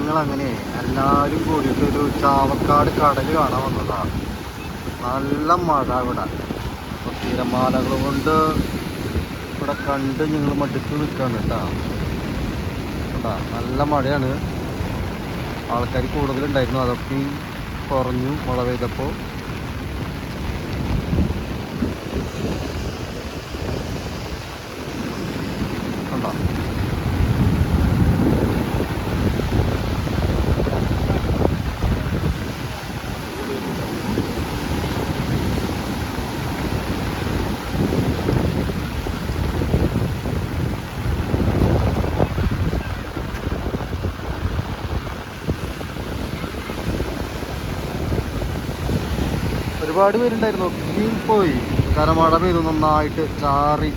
ഞങ്ങൾ അങ്ങനെ എല്ലാവരും കൂടിയിട്ട് ഒരു ചാവക്കാട് കടൽ കാണാൻ വന്നതാണ്. നല്ല മഴ ഇവിടെ, അപ്പോൾ തിരമാലകൾ കൊണ്ട് ഇവിടെ കണ്ട് ഞങ്ങൾ മടുത്ത് നിൽക്കുകയാണ് കേട്ടോ. കേട്ടോ, നല്ല മഴയാണ്. ആൾക്കാർ കൂടുതലുണ്ടായിരുന്നു, അതൊക്കെ കുറഞ്ഞു മഴ പെയ്തപ്പോൾ. കണ്ടോ, ഒരുപാട് പേരുണ്ടായിരുന്നു. ഒക്കെയും പോയി. കാരണം മഴ പെയ്തു, നന്നായിട്ട് ചാറി